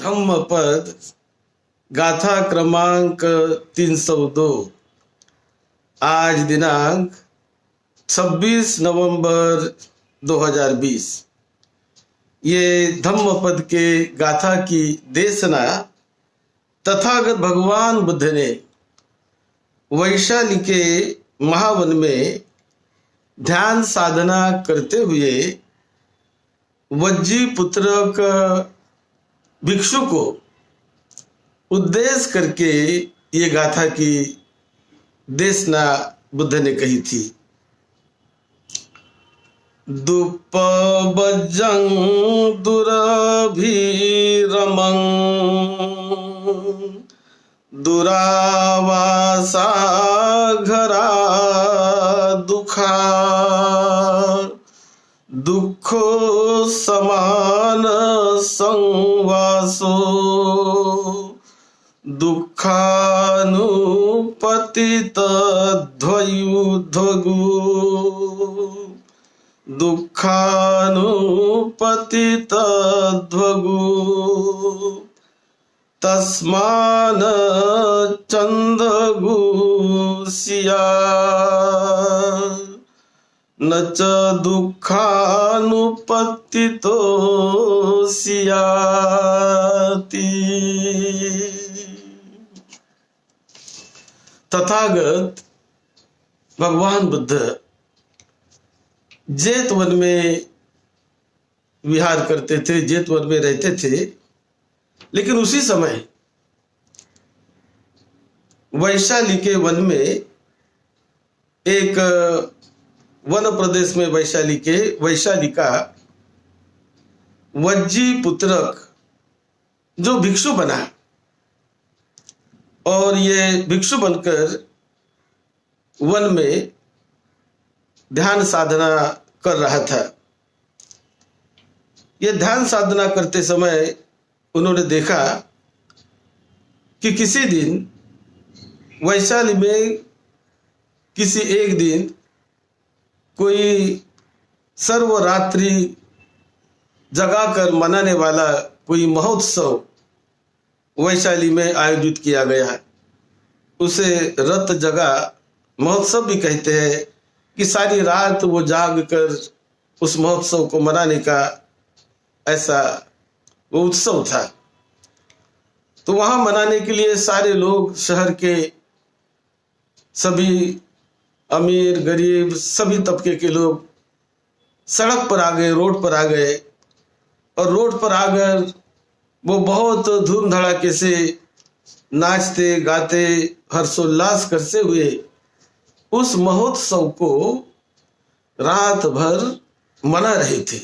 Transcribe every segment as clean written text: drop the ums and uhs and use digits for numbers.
धम्मपद गाथा क्रमांक 302। आज दिनांक 26 नवंबर 2020। ये धम्मपद के गाथा की देशना तथागत भगवान बुद्ध ने वैशाली के महावन में ध्यान साधना करते हुए वज्जी पुत्रक भिक्षु को उद्देश्य करके ये गाथा की देशना बुद्ध ने कही थी। दुपबज्जं दुरभिरमं दुरावासा घरा दुखा दुखो समान संवासो दुःखानुपतित ध्वयुध्वगु दुःखानुपतित ध्वगु तस्मान चंदगु सिया न च दुःखानुपतितो सियाति। तथागत भगवान बुद्ध जेतवन में विहार करते थे, जेतवन में रहते थे, लेकिन उसी समय वैशाली के वन में एक वन प्रदेश में वैशाली का वज्जी पुत्रक जो भिक्षु बना और ये भिक्षु बनकर वन में ध्यान साधना कर रहा था। ये ध्यान साधना करते समय उन्होंने देखा कि किसी दिन वैशाली में किसी एक दिन कोई सर्वरात्रि जगाकर मनाने वाला कोई महोत्सव वैशाली में आयोजित किया गया। उसे रत जगा महोत्सव भी कहते हैं कि सारी रात वो जाग कर उस महोत्सव को मनाने का ऐसा वो उत्सव था। तो वहां मनाने के लिए सारे लोग, शहर के सभी अमीर गरीब सभी तबके के लोग सड़क पर आ गए, रोड पर आ गए, और रोड पर आकर वो बहुत धूम धड़ाके से नाचते गाते हर्षोल्लास करते हुए उस महोत्सव को रात भर मना रहे थे।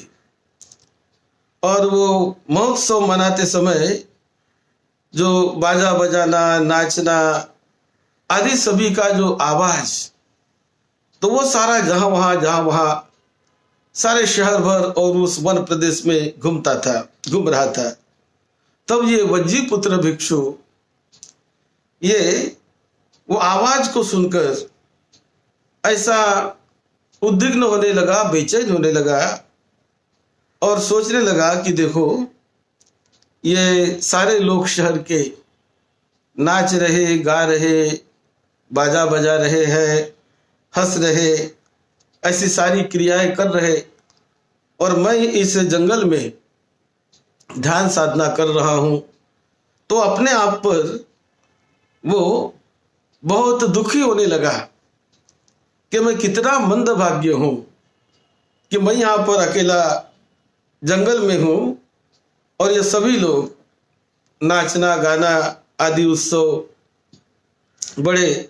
और वो महोत्सव मनाते समय जो बाजा बजाना, नाचना आदि सभी का जो आवाज, तो वो सारा जहां वहां सारे शहर भर और उस वन प्रदेश में घूम रहा था। तब ये वज्जी पुत्र भिक्षु ये वो आवाज को सुनकर ऐसा उद्विग्न होने लगा, बेचैन होने लगा और सोचने लगा कि देखो ये सारे लोग शहर के नाच रहे, गा रहे, बाजा बजा रहे हैं, हंस रहे, ऐसी सारी क्रियाएं कर रहे, और मैं इस जंगल में ध्यान साधना कर रहा हूं। तो अपने आप पर वो बहुत दुखी होने लगा कि मैं कितना मंदभाग्य हूं कि मैं यहां पर अकेला जंगल में हूं और ये सभी लोग नाचना गाना आदि उत्सव बड़े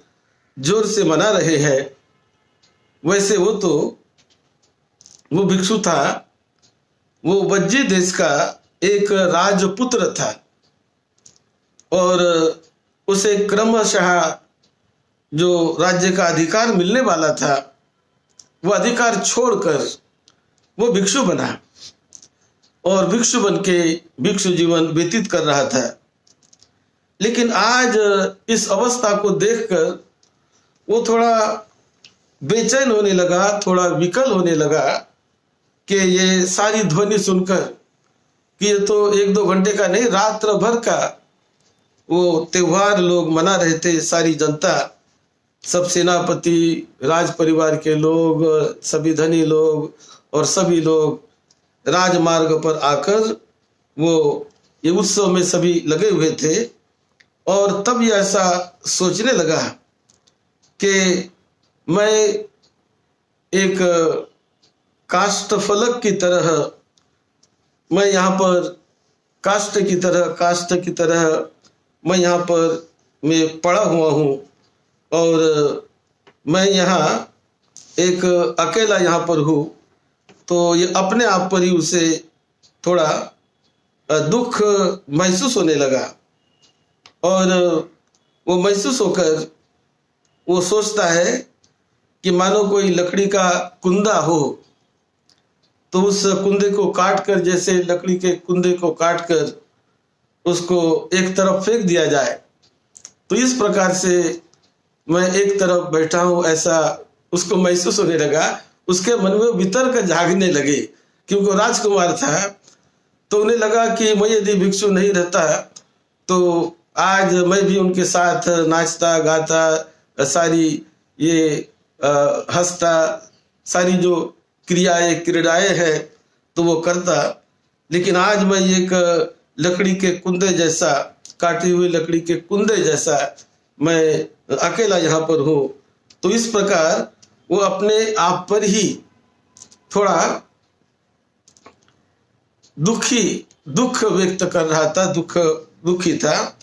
जोर से मना रहे हैं। वैसे वो भिक्षु था, वो वज्जी देश का एक राजपुत्र था और उसे क्रमशः जो राज्य का अधिकार मिलने वाला था वो अधिकार छोड़कर वो भिक्षु बना और भिक्षु बन के भिक्षु जीवन व्यतीत कर रहा था। लेकिन आज इस अवस्था को देखकर वो थोड़ा बेचैन होने लगा, थोड़ा विकल होने लगा कि ये सारी ध्वनि सुनकर कि ये तो 1-2 घंटे का नहीं, रात्र भर का वो त्योहार लोग मना रहे थे। सारी जनता, सब सेनापति, राज परिवार के लोग, सभी धनी लोग और सभी लोग राजमार्ग पर आकर वो ये उत्सव में सभी लगे हुए थे। और तब ये ऐसा सोचने लगा कि मैं एक काष्ठफलक की तरह, मैं यहाँ पर काष्ठ की तरह मैं यहाँ पर मैं पड़ा हुआ हूँ और मैं यहाँ एक अकेला यहाँ पर हूँ। तो ये अपने आप पर ही उसे थोड़ा दुख महसूस होने लगा और वो महसूस होकर वो सोचता है कि मानो कोई लकड़ी का कुंदा हो, तो उस कुंदे को काट कर, जैसे लकड़ी के कुंदे को काट कर उसको एक तरफ फेंक दिया जाए, तो इस प्रकार से मैं एक तरफ बैठा हूँ, ऐसा उसको महसूस होने लगा। उसके मन में वितर्क जागने लगे, क्योंकि राजकुमार था। तो उन्हें लगा कि मैं यदि भिक्षु नहीं रहता तो आज मैं भी उनके साथ नाचता गाता, सारी ये हंसता, सारी जो क्रीड़ाएं हैं तो वो करता। लेकिन आज मैं एक लकड़ी के कुंदे जैसा, काटी हुई लकड़ी के कुंदे जैसा मैं अकेला यहाँ पर हूँ। तो इस प्रकार वो अपने आप पर ही थोड़ा दुख व्यक्त कर रहा था, दुखी था।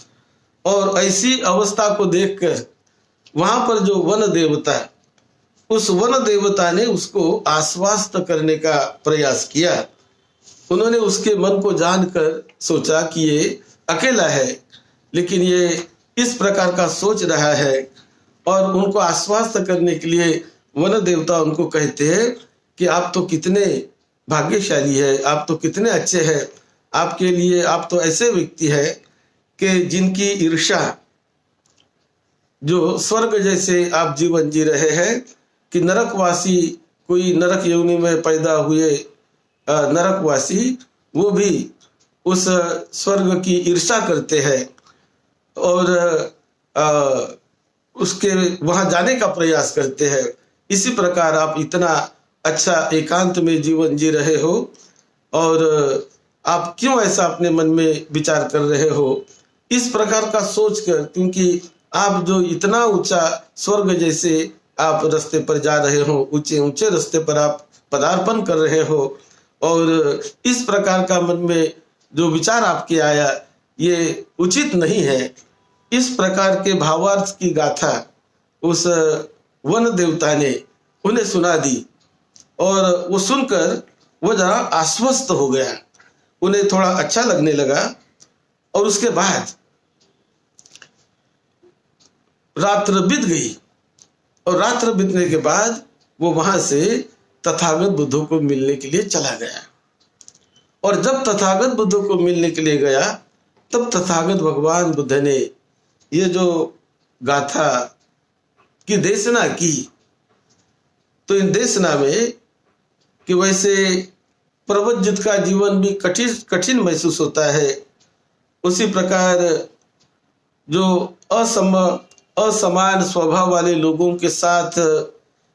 और ऐसी अवस्था को देखकर वहां पर जो वन देवता, उस वन देवता ने उसको आश्वस्त करने का प्रयास किया। उन्होंने उसके मन को जानकर सोचा कि ये अकेला है, लेकिन ये इस प्रकार का सोच रहा है, और उनको आश्वस्त करने के लिए वन देवता उनको कहते हैं कि आप तो कितने भाग्यशाली है, आप तो कितने अच्छे हैं, आपके लिए आप तो ऐसे व्यक्ति है कि जिनकी ईर्ष्या, जो स्वर्ग जैसे आप जीवन जी रहे हैं, कि नरकवासी, कोई नरक योनि में पैदा हुए नरकवासी, वो भी उस स्वर्ग की ईर्ष्या करते हैं और उसके वहां जाने का प्रयास करते हैं। इसी प्रकार आप इतना अच्छा एकांत में जीवन जी रहे हो और आप क्यों ऐसा अपने मन में विचार कर रहे हो, इस प्रकार का सोचकर, क्योंकि आप जो इतना ऊंचा स्वर्ग जैसे आप रास्ते पर जा रहे हो, ऊंचे ऊंचे रास्ते पर आप पदार्पण कर रहे हो, और इस प्रकार का मन में जो विचार आपके आया ये उचित नहीं है। इस प्रकार के भावार्थ की गाथा उस वन देवता ने उन्हें सुना दी और वो सुनकर वो जरा आश्वस्त हो गया, उन्हें थोड़ा अच्छा लगने लगा। और उसके बाद रात्र बीत गई और रात्र बीतने के बाद वो वहां से तथागत बुद्ध को मिलने के लिए चला गया। और जब तथागत बुद्ध को मिलने के लिए गया तब तथागत भगवान बुद्ध ने ये जो गाथा की देशना की। तो इन देशना में कि वैसे प्रवज्जित का जीवन भी कठिन महसूस होता है, उसी प्रकार जो असमान स्वभाव वाले लोगों के साथ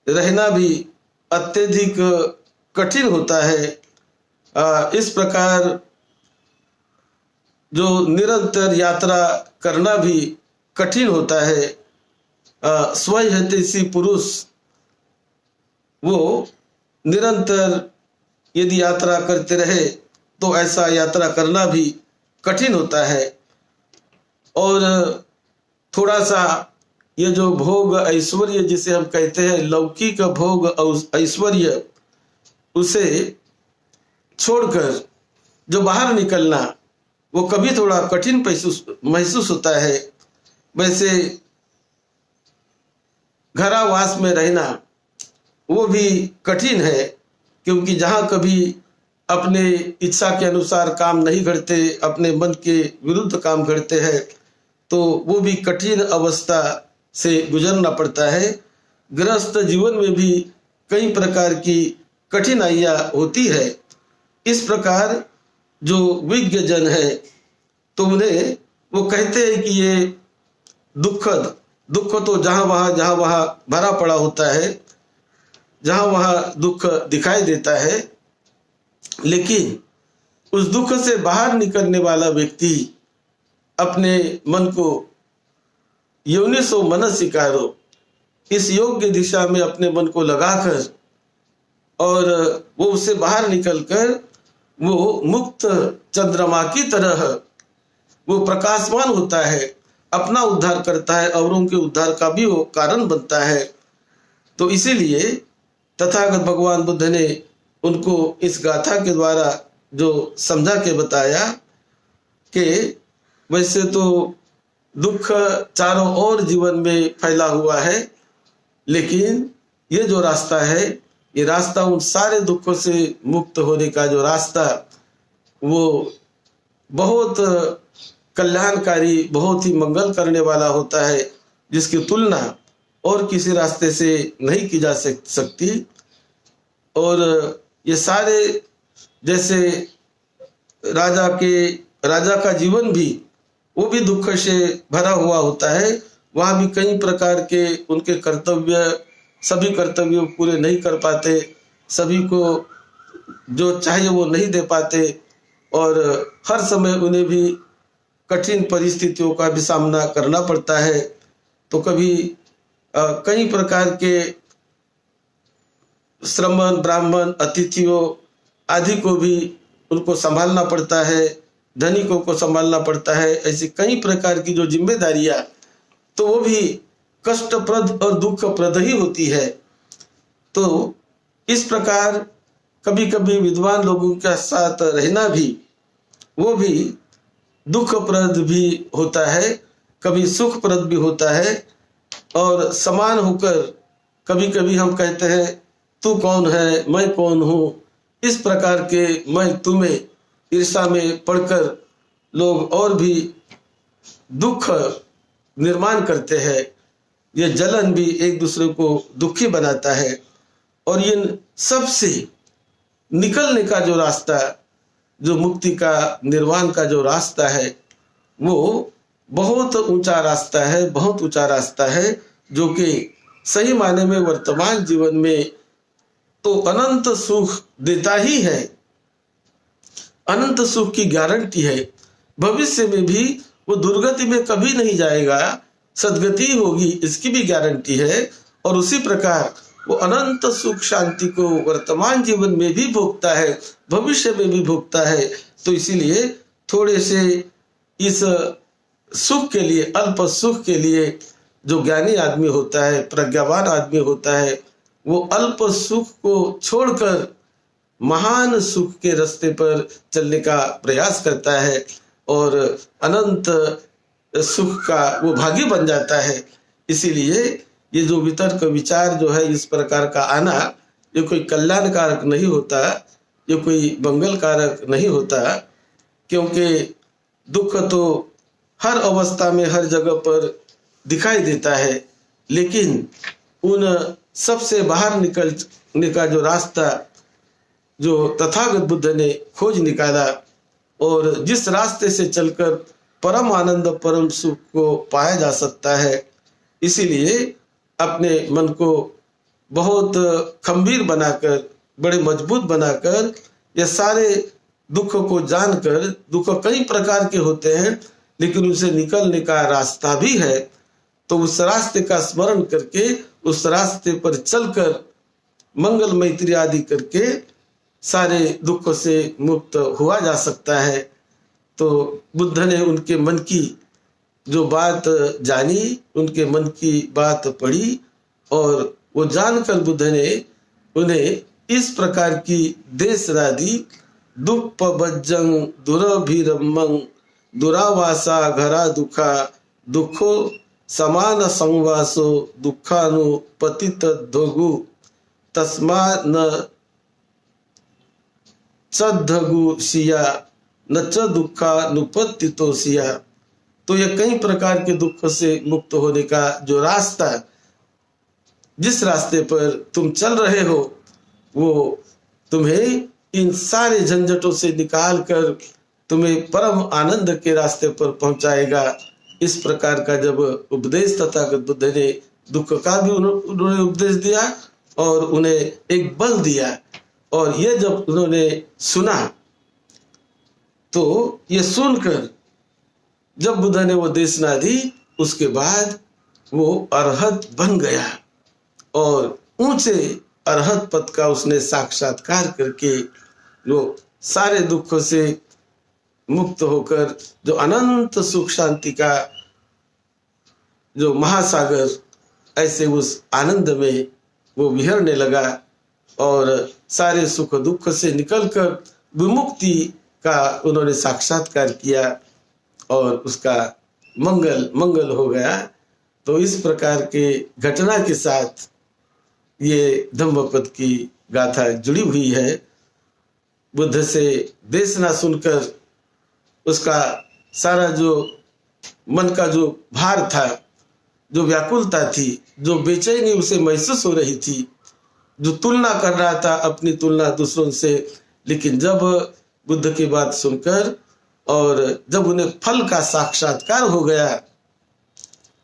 रहना भी अत्यधिक कठिन होता है। इस प्रकार जो निरंतर यात्रा करना भी कठिन होता है। स्वहितैषी पुरुष वो निरंतर यदि यात्रा करते रहे तो ऐसा यात्रा करना भी कठिन होता है। और थोड़ा सा ये जो भोग ऐश्वर्य जिसे हम कहते हैं, लौकिक भोग ऐश्वर्य, उसे छोड़कर जो बाहर निकलना वो कभी थोड़ा कठिन महसूस होता है। वैसे घरावास में रहना वो भी कठिन है, क्योंकि जहाँ कभी अपने इच्छा के अनुसार काम नहीं करते, अपने मन के विरुद्ध काम करते हैं, तो वो भी कठिन अवस्था से गुजरना पड़ता है। गृहस्थ जीवन में भी कई प्रकार की कठिनाइयाँ होती है। इस प्रकार जो विज्ञ जन है तो उन्हें वो कहते हैं कि ये दुख तो जहां वहां भरा पड़ा होता है, जहां वहां दुख दिखाई देता है, लेकिन उस दुख से बाहर निकलने वाला व्यक्ति अपने मन को योनिसो मनसिकारो, इस योग्य दिशा में अपने मन को लगाकर और वो उससे बाहर निकलकर वो मुक्त चंद्रमा की तरह वो प्रकाशमान होता है, अपना उद्धार करता है, औरों के उद्धार का भी वो कारण बनता है। तो इसीलिए तथागत भगवान बुद्ध ने उनको इस गाथा के द्वारा जो समझा के बताया कि वैसे तो दुख चारों ओर जीवन में फैला हुआ है, लेकिन ये जो रास्ता है, ये रास्ता उन सारे दुखों से मुक्त होने का जो रास्ता, वो बहुत कल्याणकारी, बहुत ही मंगल करने वाला होता है, जिसकी तुलना और किसी रास्ते से नहीं की जा सकती। और ये सारे, जैसे राजा का जीवन भी वो भी दुख से भरा हुआ होता है, वहाँ भी कई प्रकार के उनके कर्तव्य, सभी कर्तव्य पूरे नहीं कर पाते, सभी को जो चाहिए वो नहीं दे पाते, और हर समय उन्हें भी कठिन परिस्थितियों का भी सामना करना पड़ता है। तो कभी कई प्रकार के श्रमण, ब्राह्मण, अतिथियों आदि को भी उनको संभालना पड़ता है, धनिकों को संभालना पड़ता है, ऐसी कई प्रकार की जो जिम्मेदारियां, तो वो भी कष्टप्रद और दुखप्रद ही होती है। तो इस प्रकार कभी कभी विद्वान लोगों के साथ रहना भी, वो भी दुखप्रद भी होता है, कभी सुखप्रद भी होता है। और समान होकर कभी कभी हम कहते हैं तू कौन है, मैं कौन हूँ, इस प्रकार के मैं तुम्हें ईर्ष्या में पढ़कर लोग और भी दुख निर्माण करते हैं। ये जलन भी एक दूसरे को दुखी बनाता है। और इन सब से निकलने का जो रास्ता, जो मुक्ति का, निर्वाण का जो रास्ता है, वो बहुत ऊंचा रास्ता है, बहुत ऊंचा रास्ता है, जो कि सही मायने में वर्तमान जीवन में तो अनंत सुख देता ही है, अनंत सुख की गारंटी है। भविष्य में भी वो दुर्गति में कभी नहीं जाएगा, सदगति होगी, इसकी भी गारंटी है। और उसी प्रकार वो अनंत सुख शांति को वर्तमान जीवन में भी भोगता है, भविष्य में भी भोगता है। तो इसीलिए थोड़े से इस सुख के लिए, अल्प सुख के लिए जो ज्ञानी आदमी होता है, प्रज्ञावान आदमी होता है, वो अल्प सुख को छोड़कर महान सुख के रास्ते पर चलने का प्रयास करता है और अनंत सुख का वो भागी बन जाता है। इसीलिए ये जो वितर्क विचार जो है इस प्रकार का आना, ये कोई कल्याणकारक नहीं होता, ये कोई मंगलकारक नहीं होता, क्योंकि दुख तो हर अवस्था में, हर जगह पर दिखाई देता है, लेकिन उन सबसे बाहर निकलने का जो रास्ता जो तथागत बुद्ध ने खोज निकाला, और जिस रास्ते से चलकर परम आनंद, परम सुख को पाया जा सकता है, इसीलिए अपने मन को बहुत खंभीर बनाकर, बड़े मजबूत बनाकर, ये सारे दुख को जानकर, दुख कई प्रकार के होते हैं लेकिन उनसे निकलने का रास्ता भी है, तो उस रास्ते का स्मरण करके, उस रास्ते पर चलकर मंगल मैत्री आदि करके सारे दुखों से मुक्त हुआ जा सकता है। तो बुद्ध ने उनके मन की जो बात जानी, उनके मन की बात पढ़ी, और वो जानकर बुद्ध ने उन्हें इस प्रकार की देशरादि दुप्प बज्जंग दुरभिरम्मं दुरावासा घरा दुखा दुखो समान संवासो दुखानुपतित धोगु तस्मा न चद्धगु सिया न च दुखानुपतितो सिया। तो ये कई प्रकार के दुख से मुक्त होने का जो रास्ता, जिस रास्ते पर तुम चल रहे हो, वो तुम्हें इन सारे झंझटों से निकाल कर तुम्हें परम आनंद के रास्ते पर पहुंचाएगा। इस प्रकार का जब उपदेश तथागत बुद्ध ने दुख का भी उन्होंने उपदेश दिया और उन्हें एक बल दिया। और ये जब उन्होंने सुना तो ये सुनकर जब बुद्ध ने वो देशना दी, उसके बाद वो अरहत बन गया और ऊंचे अरहत पद का उसने साक्षात्कार करके वो सारे दुखों से मुक्त होकर जो अनंत सुख शांति का जो महासागर, ऐसे उस आनंद में वो विहरने लगा और सारे सुख दुख से निकलकर विमुक्ति का उन्होंने साक्षात्कार किया और उसका मंगल हो गया। तो इस प्रकार के घटना के साथ ये धम्मपद की गाथा जुड़ी हुई है। बुद्ध से देशना सुनकर उसका सारा जो मन का जो भार था, जो व्याकुलता थी, जो बेचैनी उसे महसूस हो रही थी, जो तुलना कर रहा था अपनी तुलना दूसरों से, लेकिन जब बुद्ध की बात सुनकर और जब उन्हें फल का साक्षात्कार हो गया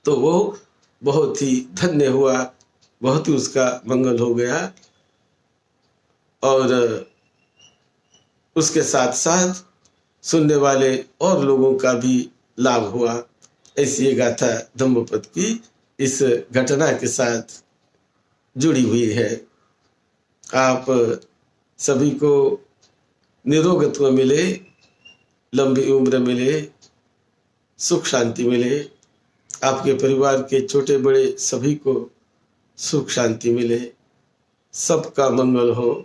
तो वो बहुत ही धन्य हुआ, बहुत ही उसका मंगल हो गया और उसके साथ साथ सुनने वाले और लोगों का भी लाभ हुआ। ऐसी ये गाथा धम्मपद की इस घटना के साथ जुड़ी हुई है। आप सभी को निरोगत्व मिले, लंबी उम्र मिले, सुख शांति मिले, आपके परिवार के छोटे बड़े सभी को सुख शांति मिले, सबका मंगल हो,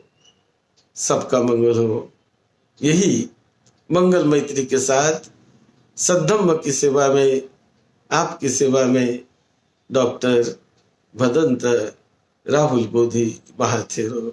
सबका मंगल हो। यही मंगल मैत्री के साथ सद्धम्म की सेवा में, आपकी सेवा में डॉक्टर भदंत राहुल बोधि महाथेरो।